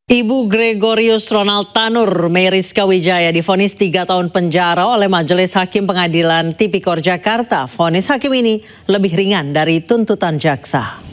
Ibu Gregorius Ronald Tanur Meriska Wijaya divonis 3 tahun penjara oleh Majelis Hakim Pengadilan Tipikor Jakarta. Vonis hakim ini lebih ringan dari tuntutan jaksa.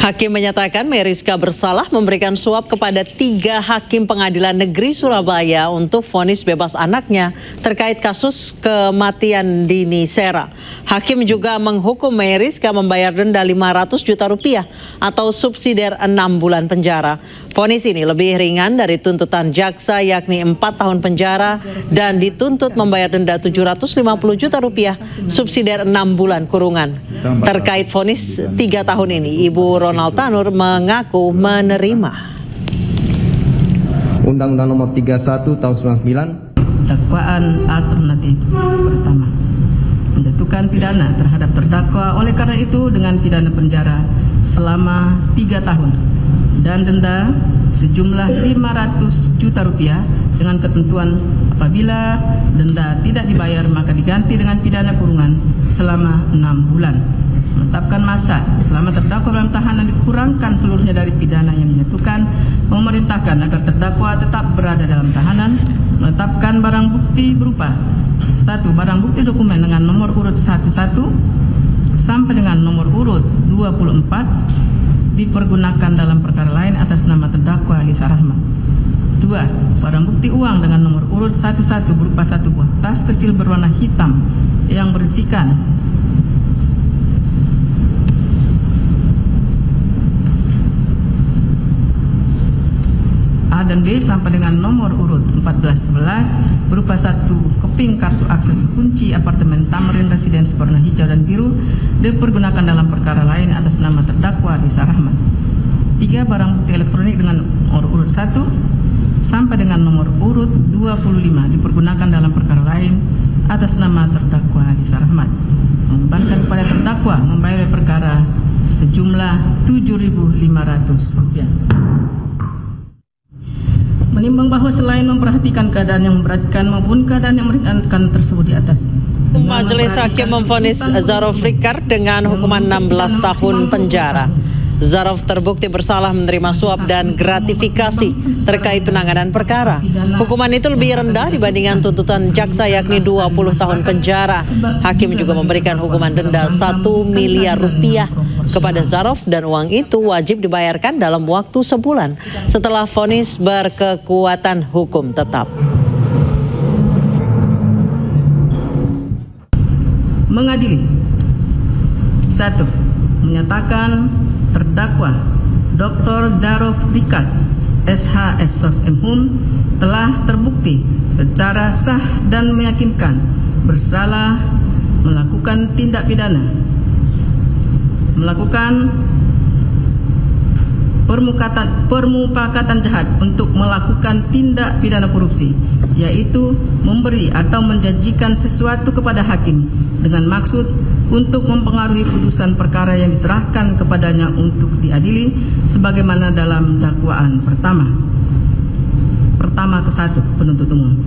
Hakim menyatakan Meriska bersalah memberikan suap kepada 3 hakim pengadilan negeri Surabaya untuk vonis bebas anaknya terkait kasus kematian Dini Sera. Hakim juga menghukum Meriska membayar denda 500 juta rupiah atau subsidiar 6 bulan penjara. Vonis ini lebih ringan dari tuntutan jaksa yakni 4 tahun penjara dan dituntut membayar denda 750 juta rupiah subsidiar 6 bulan kurungan. Terkait vonis 3 tahun ini, Ibu Ronald Tanur mengaku menerima. Undang-Undang Nomor 31 Tahun 99. Dakwaan alternatif pertama, menjatuhkan pidana terhadap terdakwa oleh karena itu dengan pidana penjara selama 3 tahun dan denda sejumlah 500 juta rupiah dengan ketentuan apabila denda tidak dibayar maka diganti dengan pidana kurungan selama 6 bulan. Menetapkan masa selama terdakwa dalam tahanan dikurangkan seluruhnya dari pidana yang dijatuhkan, memerintahkan agar terdakwa tetap berada dalam tahanan, menetapkan barang bukti berupa 1. Barang bukti dokumen dengan nomor urut 11 sampai dengan nomor urut 24 dipergunakan dalam perkara lain atas nama terdakwa Lisa Rahmat. 2. Barang bukti uang dengan nomor urut 11 berupa 1 buah tas kecil berwarna hitam yang berisikan A dan B sampai dengan nomor urut 1411 berupa 1 keping kartu akses kunci apartemen Tamrin Residence berwarna hijau dan biru dipergunakan dalam perkara lain atas nama terdakwa Lisa Rahmat. 3. Barang bukti elektronik dengan nomor urut 1 sampai dengan nomor urut 25 dipergunakan dalam perkara lain atas nama terdakwa Lisa Rahmat. Membebankan kepada terdakwa membayar perkara sejumlah Rp7.500. Menimbang bahwa selain memperhatikan keadaan yang memberatkan maupun keadaan yang meringankan tersebut di atas, Majelis Hakim memvonis Zarov Rikard dengan hukuman 16 tahun penjara. Zarov terbukti bersalah menerima suap dan gratifikasi terkait penanganan perkara. Hukuman itu lebih rendah dibandingkan tuntutan jaksa yakni 20 tahun penjara. Hakim juga memberikan hukuman denda 1 miliar rupiah kepada Zarov dan uang itu wajib dibayarkan dalam waktu sebulan setelah vonis berkekuatan hukum tetap. Mengadili 1. Menyatakan terdakwa Dr. Zarov Rikard SHS SOS MHum telah terbukti secara sah dan meyakinkan bersalah melakukan tindak pidana, melakukan permufakatan jahat untuk melakukan tindak pidana korupsi, yaitu memberi atau menjanjikan sesuatu kepada hakim dengan maksud untuk mempengaruhi putusan perkara yang diserahkan kepadanya untuk diadili sebagaimana dalam dakwaan pertama ke 1 penuntut umum,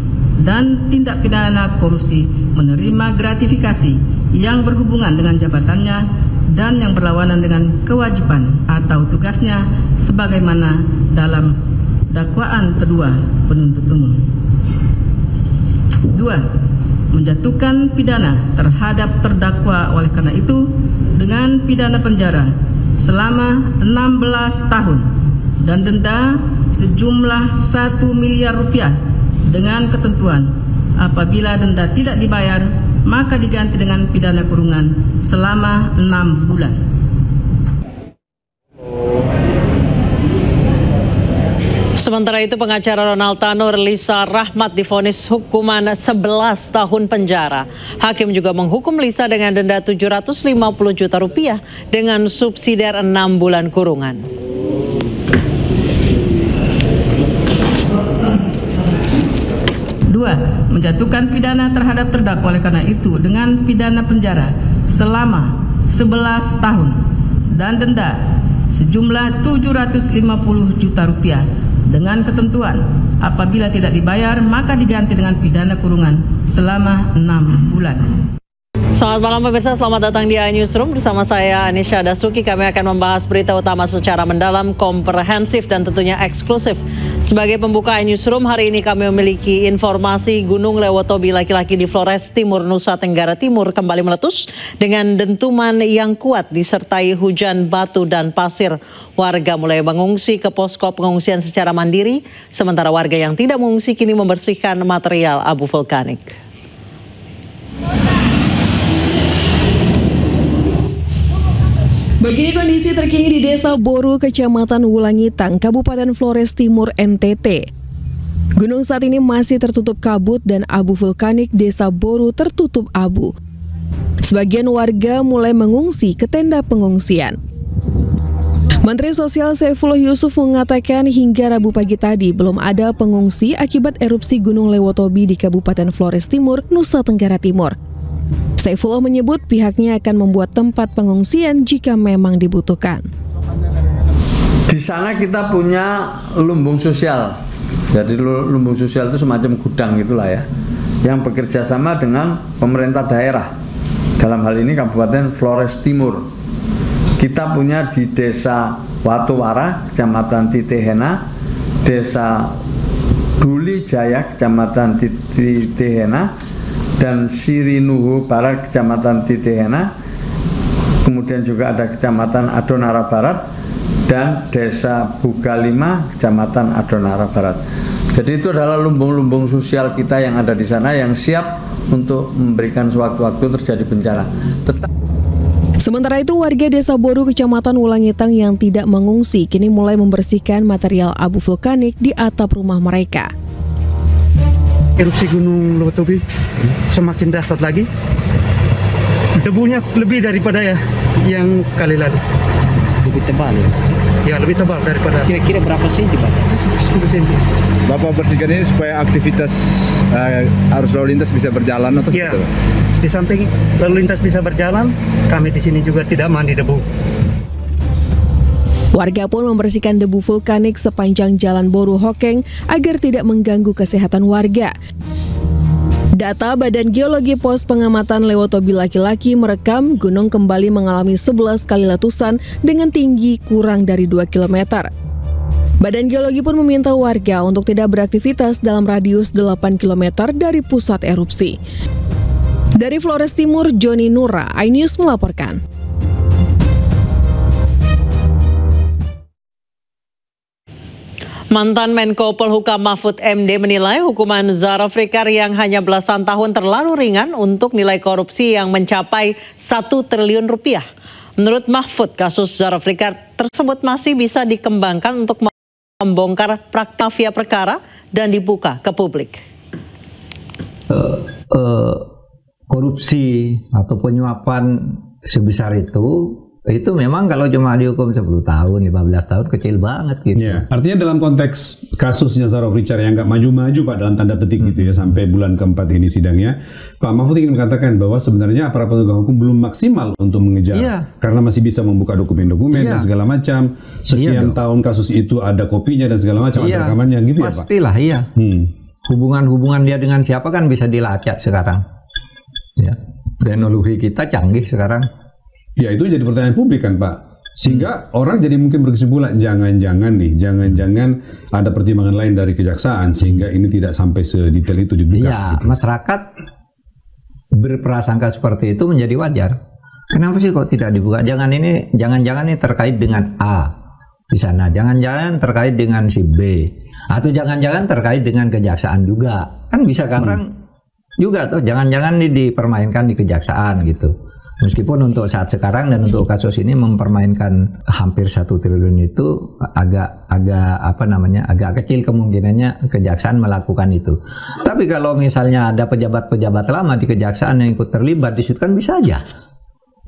dan tindak pidana korupsi menerima gratifikasi yang berhubungan dengan jabatannya dan yang berlawanan dengan kewajiban atau tugasnya sebagaimana dalam dakwaan kedua penuntut umum. 2. Menjatuhkan pidana terhadap terdakwa oleh karena itu dengan pidana penjara selama 16 tahun dan denda sejumlah 1 miliar rupiah dengan ketentuan apabila denda tidak dibayar maka diganti dengan pidana kurungan selama 6 bulan. Sementara itu pengacara Ronald Tanur Lisa Rahmat divonis hukuman 11 tahun penjara. Hakim juga menghukum Lisa dengan denda 750 juta rupiah dengan subsidiar 6 bulan kurungan. Menjatuhkan pidana terhadap terdakwa oleh karena itu dengan pidana penjara selama 11 tahun dan denda sejumlah 750 juta rupiah dengan ketentuan apabila tidak dibayar maka diganti dengan pidana kurungan selama 6 bulan. Selamat malam pemirsa, selamat datang di iNewsroom bersama saya Anisha Dasuki. Kami akan membahas berita utama secara mendalam, komprehensif dan tentunya eksklusif. Sebagai pembuka iNewsroom, hari ini kami memiliki informasi Gunung Lewotobi laki-laki di Flores Timur, Nusa Tenggara Timur kembali meletus dengan dentuman yang kuat disertai hujan batu dan pasir. Warga mulai mengungsi ke posko pengungsian secara mandiri, sementara warga yang tidak mengungsi kini membersihkan material abu vulkanik. Begini kondisi terkini di Desa Boru, Kecamatan Wulangitang, Kabupaten Flores Timur, NTT. Gunung saat ini masih tertutup kabut dan abu vulkanik Desa Boru tertutup abu. Sebagian warga mulai mengungsi ke tenda pengungsian. Menteri Sosial Saifullah Yusuf mengatakan hingga Rabu pagi tadi belum ada pengungsi akibat erupsi Gunung Lewotobi di Kabupaten Flores Timur, Nusa Tenggara Timur. Saifullah menyebut pihaknya akan membuat tempat pengungsian jika memang dibutuhkan. Di sana kita punya lumbung sosial. Jadi lumbung sosial itu semacam gudang gitulah ya, yang bekerja sama dengan pemerintah daerah. Dalam hal ini Kabupaten Flores Timur. Kita punya di Desa Watuwara, Kecamatan Titihena, Desa Duli Jaya, Kecamatan Titihena, dan Sirinuhu Barat, Kecamatan Titihena, kemudian juga ada Kecamatan Adonara Barat, dan Desa Bugalima, Kecamatan Adonara Barat. Jadi itu adalah lumbung-lumbung sosial kita yang ada di sana yang siap untuk memberikan sewaktu-waktu terjadi bencana. Sementara itu, warga Desa Boru, Kecamatan Wulangitang yang tidak mengungsi kini mulai membersihkan material abu vulkanik di atap rumah mereka. Erupsi Gunung Lewotobi semakin dahsyat lagi. Debunya lebih daripada yang kali lalu. Lebih tebal ya? Ya, lebih tebal daripada. Kira-kira berapa senti, Pak? 10 senti. Bapak bersihkan ini supaya aktivitas arus lalu lintas bisa berjalan atau ya, di samping lalu lintas bisa berjalan, kami di sini juga tidak mandi debu. Warga pun membersihkan debu vulkanik sepanjang Jalan Boru Hokeng agar tidak mengganggu kesehatan warga. Data Badan Geologi Pos Pengamatan Lewotobi laki-laki merekam gunung kembali mengalami 11 kali letusan dengan tinggi kurang dari 2 km. Badan Geologi pun meminta warga untuk tidak beraktivitas dalam radius 8 km dari pusat erupsi. Dari Flores Timur, Joni Nura, iNews melaporkan. Mantan Menko Polhukam Mahfud MD menilai hukuman Zahra Afrikar yang hanya belasan tahun terlalu ringan untuk nilai korupsi yang mencapai 1 triliun rupiah. Menurut Mahfud, kasus Zahra Afrikar tersebut masih bisa dikembangkan untuk membongkar praktik mafia perkara dan dibuka ke publik. Korupsi atau penyuapan sebesar itu memang kalau cuma dihukum 10 tahun, 15 tahun kecil banget gitu. Ya, artinya dalam konteks kasusnya Zahra Afrikar yang nggak maju-maju Pak dalam tanda petik gitu ya sampai bulan keempat ini sidangnya, Pak Mahfud ingin mengatakan bahwa sebenarnya aparat penegak hukum belum maksimal untuk mengejar karena masih bisa membuka dokumen-dokumen dan segala macam. Sekian tahun kasus itu ada kopinya dan segala macam ada rekamannya gitu ya Pak. Pastilah iya. Hubungan-hubungan dia dengan siapa kan bisa dilacak sekarang. Ya. Teknologi kita canggih sekarang. Ya itu jadi pertanyaan publik kan Pak, sehingga orang jadi mungkin berkesimpulan jangan-jangan ada pertimbangan lain dari kejaksaan sehingga ini tidak sampai sedetail itu dibuka. Iya, gitu. Masyarakat berprasangka seperti itu menjadi wajar. Kenapa sih kok tidak dibuka? Jangan-jangan ini terkait dengan A di sana, jangan-jangan terkait dengan si B, atau jangan-jangan terkait dengan kejaksaan juga, kan bisa kan orang juga tuh, jangan-jangan ini dipermainkan di kejaksaan gitu. Meskipun untuk saat sekarang dan untuk kasus ini mempermainkan hampir 1 triliun itu agak kecil kemungkinannya kejaksaan melakukan itu. Tapi kalau misalnya ada pejabat-pejabat lama di kejaksaan yang ikut terlibat di situ kan bisa aja,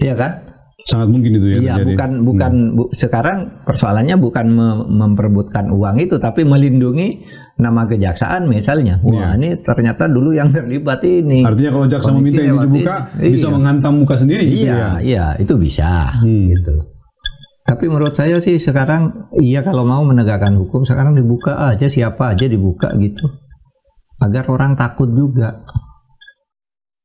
ya kan? Sangat mungkin itu ya. Iya, sekarang persoalannya bukan memperebutkan uang itu, tapi melindungi nama kejaksaan misalnya. Wah, ini ternyata dulu yang terlibat ini. Artinya kalau jaksa meminta ini dibuka, bisa menghantam muka sendiri gitu ya? Iya, itu bisa gitu. Tapi menurut saya sih sekarang, kalau mau menegakkan hukum, sekarang dibuka aja, siapa aja dibuka gitu. Agar orang takut juga.